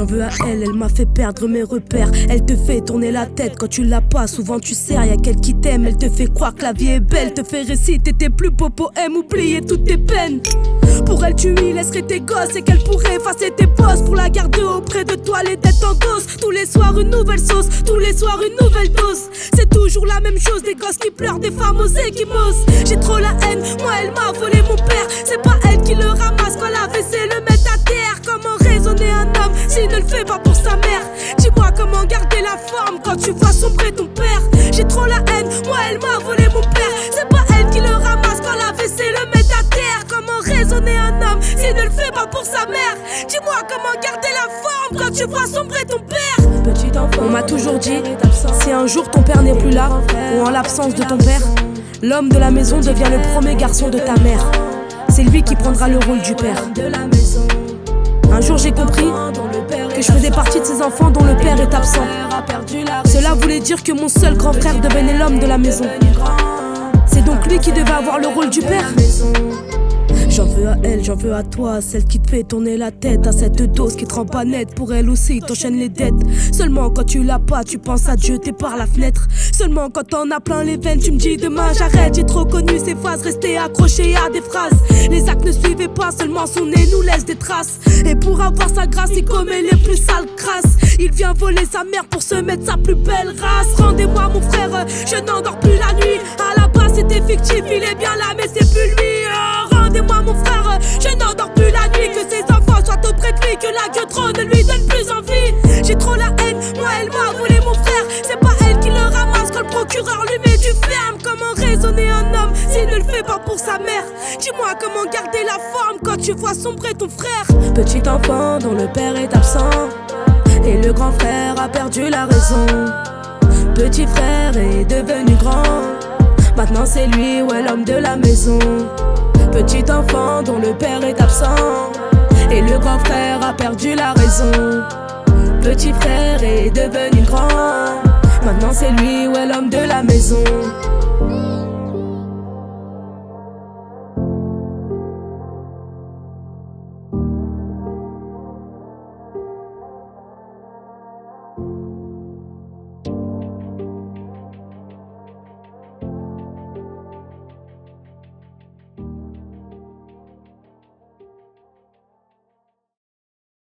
J'en veux à elle, elle m'a fait perdre mes repères. Elle te fait tourner la tête quand tu l'as pas. Souvent tu sers, y'a qu'elle qui t'aime. Elle te fait croire que la vie est belle, te fait réciter tes plus beaux poèmes, oublier toutes tes peines. Pour elle tu y laisserais tes gosses et qu'elle pourrait effacer tes bosses pour la garder auprès de toi, les dettes en dose. Tous les soirs une nouvelle sauce, tous les soirs une nouvelle dose. C'est toujours la même chose, des gosses qui pleurent, des femmes aux échymoses. J'ai trop la haine, moi elle m'a volé mon père. C'est pas elle qui le ramasse quand la WC le met à terre. Comment raisonner un homme s'il ne le fait pas pour sa mère? Dis-moi comment garder la forme quand tu vois sombrer ton père. J'ai trop la haine, moi elle m'a volé mon père. C'est pas elle qui le ramasse quand la WC le met à terre. Comment raisonner un homme s'il ne le fait pas pour sa mère? Dis-moi comment garder la forme quand tu vois sombrer ton père. Petit enfant, on m'a toujours dit, si un jour ton père n'est plus là, ou en l'absence de ton père, l'homme de la maison devient le premier garçon de ta mère. C'est lui qui prendra le rôle du père. Un jour j'ai compris que je faisais partie de ces enfants dont le père est absent. Cela voulait dire que mon seul grand frère devenait l'homme de la maison. C'est donc lui qui devait avoir le rôle du père. J'en veux à elle, j'en veux à toi, celle qui te fait tourner la tête, à cette dose qui te rend pas nette. Pour elle aussi t'enchaînes les dettes. Seulement quand tu l'as pas, tu penses à Dieu, t'es par la fenêtre. Seulement quand t'en as plein les veines, tu me dis demain j'arrête. J'ai trop connu ces phases, rester accroché à des phrases. Les actes ne suivaient pas, seulement son nez nous laisse des traces. Et pour avoir sa grâce, il commet les plus sales crasses. Il vient voler sa mère pour se mettre sa plus belle race. Rendez-moi mon frère, je n'endors plus la nuit. À la base c'était fictif, il est bien là mais c'est plus lui. Rendez-moi mon frère, je n'endors plus la nuit. Que ses enfants soient auprès de lui, que la Dieu ne lui donne plus envie. J'ai trop la haine, moi elle m'a volé mon frère. C'est pas elle qui le ramasse quand le procureur lui met du ferme. Comment raisonner un homme s'il ne le fait pas pour sa mère? Dis-moi comment garder la forme quand tu vois sombrer ton frère. Petit enfant dont le père est absent et le grand frère a perdu la raison. Petit frère est devenu grand, maintenant c'est lui, ouais, l'homme de la maison. Petit enfant dont le père est absent et le grand frère a perdu la raison. Petit frère est devenu grand, maintenant c'est lui, ouais, l'homme de la maison.